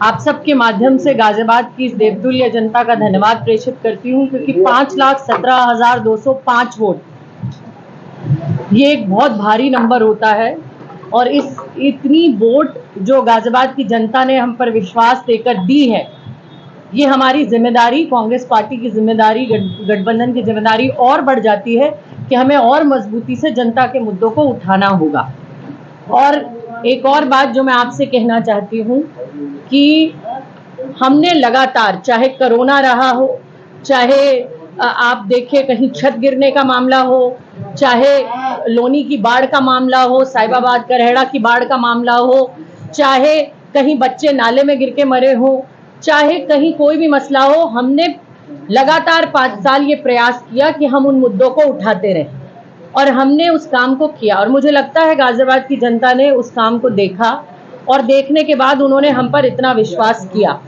आप सबके माध्यम से गाजियाबाद की इस देवतुल्य जनता का धन्यवाद प्रेषित करती हूं, क्योंकि 5,17,205 वोट ये एक बहुत भारी नंबर होता है। और इस इतनी वोट जो गाजियाबाद की जनता ने हम पर विश्वास देकर दी है, ये हमारी जिम्मेदारी, कांग्रेस पार्टी की जिम्मेदारी, गठबंधन की जिम्मेदारी और बढ़ जाती है कि हमें और मजबूती से जनता के मुद्दों को उठाना होगा। और एक और बात जो मैं आपसे कहना चाहती हूँ कि हमने लगातार, चाहे कोरोना रहा हो, चाहे आप देखिए कहीं छत गिरने का मामला हो, चाहे लोनी की बाढ़ का मामला हो, साहिबाबाद करहड़ा की बाढ़ का मामला हो, चाहे कहीं बच्चे नाले में गिर के मरे हो, चाहे कहीं कोई भी मसला हो, हमने लगातार 5 साल ये प्रयास किया कि हम उन मुद्दों को उठाते रहें और हमने उस काम को किया। और मुझे लगता है गाजियाबाद की जनता ने उस काम को देखा और देखने के बाद उन्होंने हम पर इतना विश्वास किया।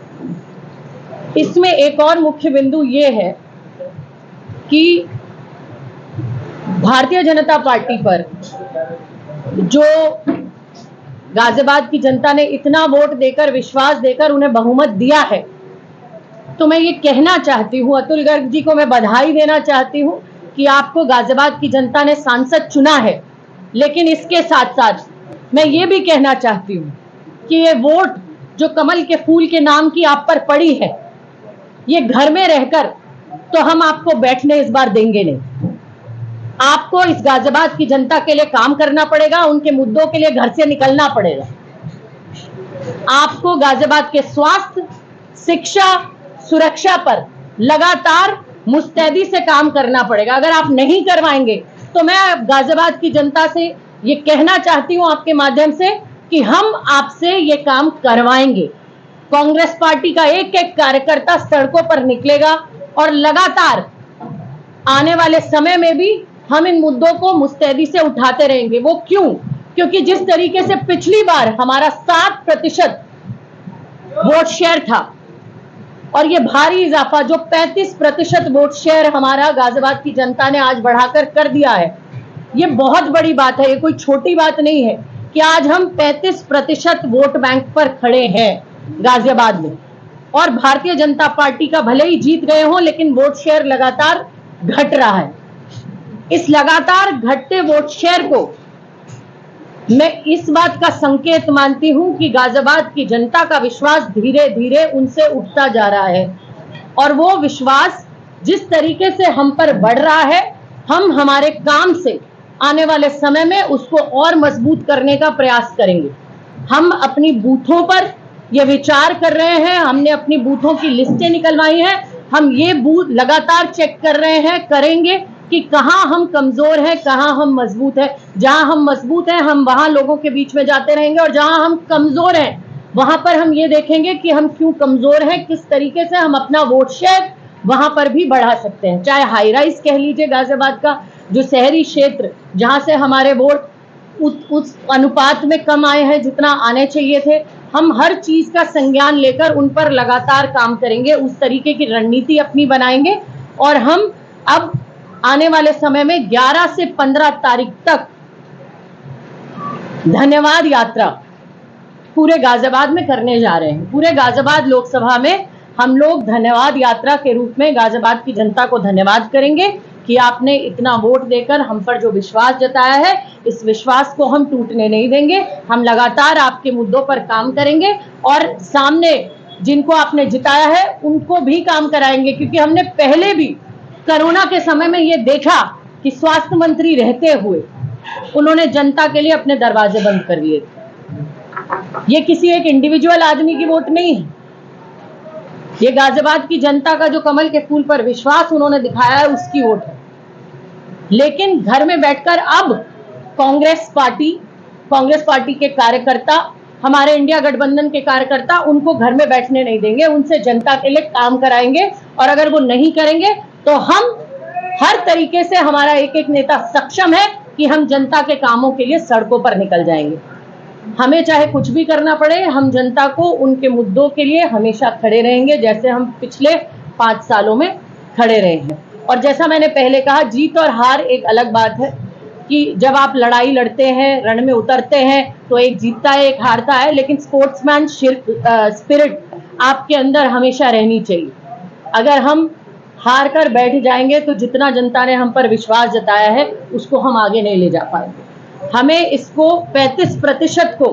इसमें एक और मुख्य बिंदु ये है कि भारतीय जनता पार्टी पर जो गाजियाबाद की जनता ने इतना वोट देकर, विश्वास देकर उन्हें बहुमत दिया है, तो मैं ये कहना चाहती हूँ, अतुल गर्ग जी को मैं बधाई देना चाहती हूँ कि आपको गाजियाबाद की जनता ने सांसद चुना है। लेकिन इसके साथ साथ मैं ये भी कहना चाहती हूँ कि ये वोट जो कमल के फूल के नाम की आप पर पड़ी है, ये घर में रहकर तो हम आपको बैठने इस बार देंगे नहीं। आपको इस गाजियाबाद की जनता के लिए काम करना पड़ेगा, उनके मुद्दों के लिए घर से निकलना पड़ेगा। आपको गाजियाबाद के स्वास्थ्य, शिक्षा, सुरक्षा पर लगातार मुस्तैदी से काम करना पड़ेगा। अगर आप नहीं करवाएंगे तो मैं गाजियाबाद की जनता से ये कहना चाहती हूं आपके माध्यम से कि हम आपसे ये काम करवाएंगे। कांग्रेस पार्टी का एक एक कार्यकर्ता सड़कों पर निकलेगा और लगातार आने वाले समय में भी हम इन मुद्दों को मुस्तैदी से उठाते रहेंगे। वो क्यों? क्योंकि जिस तरीके से पिछली बार हमारा 7% वोट शेयर था और ये भारी इजाफा जो 35% वोट शेयर हमारा गाजियाबाद की जनता ने आज बढ़ाकर कर दिया है, ये बहुत बड़ी बात है। ये कोई छोटी बात नहीं है कि आज हम 35% वोट बैंक पर खड़े हैं गाजियाबाद में। और भारतीय जनता पार्टी का भले ही जीत गए हों, लेकिन वोट शेयर लगातार घट रहा है। इस लगातार घटते वोट शेयर को मैं इस बात का संकेत मानती हूं कि गाजियाबाद की जनता का विश्वास धीरे धीरे उनसे उठता जा रहा है। और वो विश्वास जिस तरीके से हम पर बढ़ रहा है, हम हमारे काम से आने वाले समय में उसको और मजबूत करने का प्रयास करेंगे। हम अपनी बूथों पर ये विचार कर रहे हैं, हमने अपनी बूथों की लिस्टें निकलवाई हैं। हम ये बूथ लगातार चेक कर रहे हैं, करेंगे कि कहां हम कमजोर हैं, कहां हम मजबूत हैं। जहां हम मजबूत हैं, हम वहां लोगों के बीच में जाते रहेंगे, और जहां हम कमजोर हैं, वहां पर हम ये देखेंगे कि हम क्यों कमजोर हैं, किस तरीके से हम अपना वोट शेयर वहां पर भी बढ़ा सकते हैं। चाहे हाई राइज कह लीजिए गाजियाबाद का, जो शहरी क्षेत्र जहां से हमारे वोट उस अनुपात में कम आए हैं जितना आने चाहिए थे, हम हर चीज का संज्ञान लेकर उन पर लगातार काम करेंगे, उस तरीके की रणनीति अपनी बनाएंगे। और हम अब आने वाले समय में 11 से 15 तारीख तक धन्यवाद यात्रा पूरे गाजियाबाद में करने जा रहे हैं। पूरे गाजियाबाद लोकसभा में हम लोग धन्यवाद यात्रा के रूप में गाजियाबाद की जनता को धन्यवाद करेंगे कि आपने इतना वोट देकर हम पर जो विश्वास जताया है, इस विश्वास को हम टूटने नहीं देंगे। हम लगातार आपके मुद्दों पर काम करेंगे और सामने जिनको आपने जिताया है उनको भी काम कराएंगे। क्योंकि हमने पहले भी कोरोना के समय में ये देखा कि स्वास्थ्य मंत्री रहते हुए उन्होंने जनता के लिए अपने दरवाजे बंद कर दिए थे। ये किसी एक इंडिविजुअल आदमी की वोट नहीं है, ये गाजियाबाद की जनता का जो कमल के फूल पर विश्वास उन्होंने दिखाया है, उसकी वोट है। लेकिन घर में बैठकर अब कांग्रेस पार्टी के कार्यकर्ता, हमारे इंडिया गठबंधन के कार्यकर्ता उनको घर में बैठने नहीं देंगे, उनसे जनता के लिए काम कराएंगे। और अगर वो नहीं करेंगे तो हम हर तरीके से, हमारा एक एक नेता सक्षम है कि हम जनता के कामों के लिए सड़कों पर निकल जाएंगे। हमें चाहे कुछ भी करना पड़े, हम जनता को उनके मुद्दों के लिए हमेशा खड़े रहेंगे, जैसे हम पिछले 5 सालों में खड़े रहे हैं। और जैसा मैंने पहले कहा, जीत और हार एक अलग बात है, कि जब आप लड़ाई लड़ते हैं, रण में उतरते हैं, तो एक जीतता है, एक हारता है, लेकिन स्पोर्ट्समैन स्पिरिट आपके अंदर हमेशा रहनी चाहिए। अगर हम हार कर बैठ जाएंगे तो जितना जनता ने हम पर विश्वास जताया है उसको हम आगे नहीं ले जा पाएंगे। हमें इसको 35% को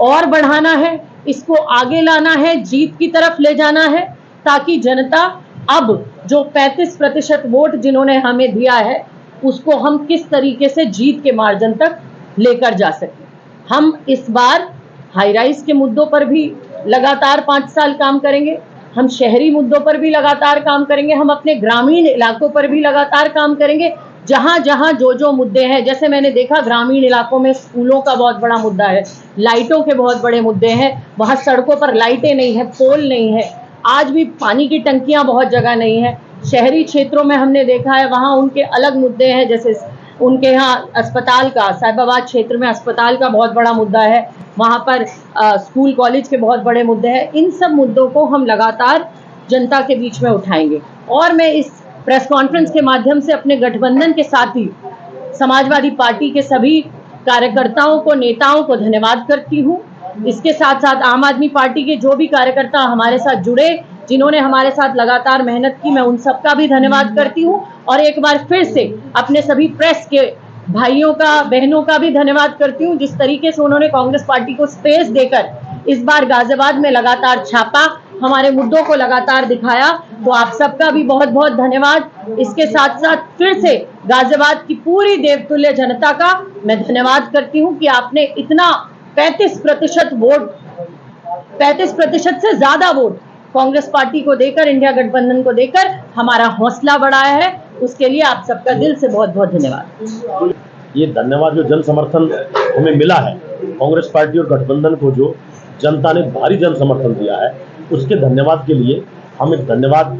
और बढ़ाना है, इसको आगे लाना है, जीत की तरफ ले जाना है, ताकि जनता अब जो 35% वोट जिन्होंने हमें दिया है उसको हम किस तरीके से जीत के मार्जिन तक लेकर जा सकें। हम इस बार हाई राइज के मुद्दों पर भी लगातार 5 साल काम करेंगे, हम शहरी मुद्दों पर भी लगातार काम करेंगे, हम अपने ग्रामीण इलाकों पर भी लगातार काम करेंगे। जहां जहां जो मुद्दे हैं, जैसे मैंने देखा ग्रामीण इलाकों में स्कूलों का बहुत बड़ा मुद्दा है, लाइटों के बहुत बड़े मुद्दे हैं, वहां सड़कों पर लाइटें नहीं है, पोल नहीं है, आज भी पानी की टंकियां बहुत जगह नहीं है। शहरी क्षेत्रों में हमने देखा है वहां उनके अलग मुद्दे हैं, जैसे उनके यहाँ अस्पताल का, साहिबाबाद क्षेत्र में अस्पताल का बहुत बड़ा मुद्दा है, वहाँ पर स्कूल कॉलेज के बहुत बड़े मुद्दे हैं। इन सब मुद्दों को हम लगातार जनता के बीच में उठाएंगे। और मैं इस प्रेस कॉन्फ्रेंस के माध्यम से अपने गठबंधन के साथी समाजवादी पार्टी के सभी कार्यकर्ताओं को, नेताओं को धन्यवाद करती हूँ। इसके साथ साथ आम आदमी पार्टी के जो भी कार्यकर्ता हमारे साथ जुड़े, जिन्होंने हमारे साथ लगातार मेहनत की, मैं उन सबका भी धन्यवाद करती हूँ। और एक बार फिर से अपने सभी प्रेस के भाइयों का, बहनों का भी धन्यवाद करती हूँ, जिस तरीके से उन्होंने कांग्रेस पार्टी को स्पेस देकर इस बार गाजियाबाद में लगातार छापा, हमारे मुद्दों को लगातार दिखाया, तो आप सबका भी बहुत बहुत धन्यवाद। इसके साथ साथ फिर से गाजियाबाद की पूरी देवतुल्य जनता का मैं धन्यवाद करती हूँ कि आपने इतना 35% वोट, 35% से ज्यादा वोट कांग्रेस पार्टी को देकर, इंडिया गठबंधन को देकर हमारा हौसला बढ़ाया है। उसके लिए आप सबका दिल से बहुत बहुत धन्यवाद। ये धन्यवाद जो जन समर्थन हमें मिला है, कांग्रेस पार्टी और गठबंधन को जो जनता ने भारी जन समर्थन दिया है, उसके धन्यवाद के लिए हम एक धन्यवाद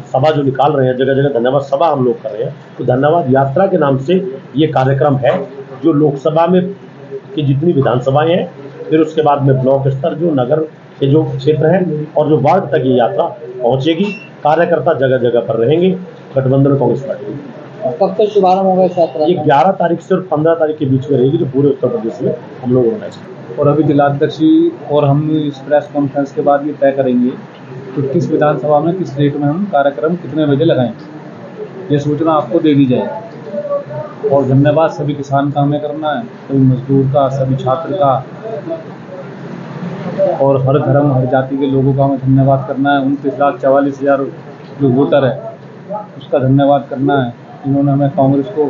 सभा जो निकाल रहे हैं, जगह जगह धन्यवाद सभा हम लोग कर रहे हैं। तो धन्यवाद यात्रा के नाम से ये कार्यक्रम है, जो लोकसभा में की जितनी विधानसभाएं हैं, फिर उसके बाद में ब्लॉक स्तर, जो नगर के जो क्षेत्र हैं और जो वार्ड तक ये यात्रा पहुंचेगी। कार्यकर्ता जगह जगह पर रहेंगे, गठबंधन कांग्रेस पार्टी। कब तक शुभारंभ होगा इस यात्रा? ये 11 तारीख से और 15 तारीख के बीच में रहेगी, जो पूरे उत्तर प्रदेश में हम लोग होना चाहिए। और अभी जिलाध्यक्ष और हम इस प्रेस कॉन्फ्रेंस के बाद ये तय करेंगे कि किस विधानसभा में, किस डेट में हम कार्यक्रम कितने बजे लगाएंगे, ये सूचना आपको दे दी जाएगी। और धन्यवाद सभी किसान का हमें करना है, सभी मजदूर का, सभी छात्र का, और हर धर्म हर जाति के लोगों का हमें धन्यवाद करना है। 29,44,000 जो वोटर है उसका धन्यवाद करना है, जिन्होंने हमें कांग्रेस को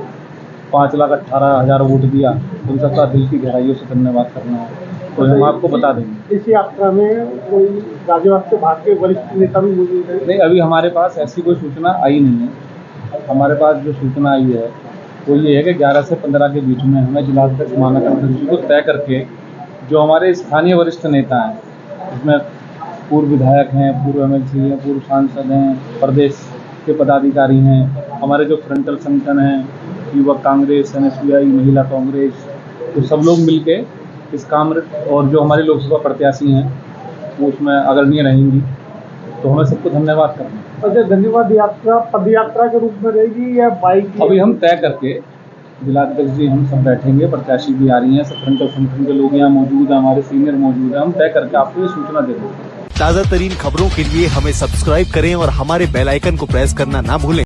5,18,000 वोट दिया, उन सबका दिल की गहराइयों से धन्यवाद करना है। तो हम आपको बता देंगे। इस यात्रा में कोई गाजियाबाद से भाग के वरिष्ठ नेता भी मौजूद है? नहीं, अभी हमारे पास ऐसी कोई सूचना आई नहीं है। हमारे पास जो सूचना आई है वो ये है कि 11 से 15 के बीच में हमें जिलाध्यक्ष मानक अध्यक्ष को तय करके जो हमारे स्थानीय वरिष्ठ नेता हैं, इसमें पूर्व विधायक हैं, पूर्व MLC हैं, पूर्व सांसद हैं, प्रदेश के पदाधिकारी हैं, हमारे जो फ्रंटल संगठन हैं, युवक कांग्रेस, NSPI, महिला कांग्रेस, तो सब लोग मिलके इस काम, और जो हमारे लोकसभा प्रत्याशी हैं वो उसमें अग्रणी रहेंगी। तो हमें सबको धन्यवाद करना है। अच्छा, धन्यवाद यात्रा पद यात्रा के रूप में रहेगी या बाइक? अभी हम तय करके जिलाध्यक्ष जी हम सब बैठेंगे, प्रत्याशी भी आ रही हैं, सब फ्रंटल संगठन के लोग यहाँ मौजूद हैं, हमारे सीनियर मौजूद हैं, हम तय करके आपको ये सूचना दे देंगे। ताज़ा तरीन खबरों के लिए हमें सब्सक्राइब करें और हमारे बेल आइकन को प्रेस करना ना भूलें।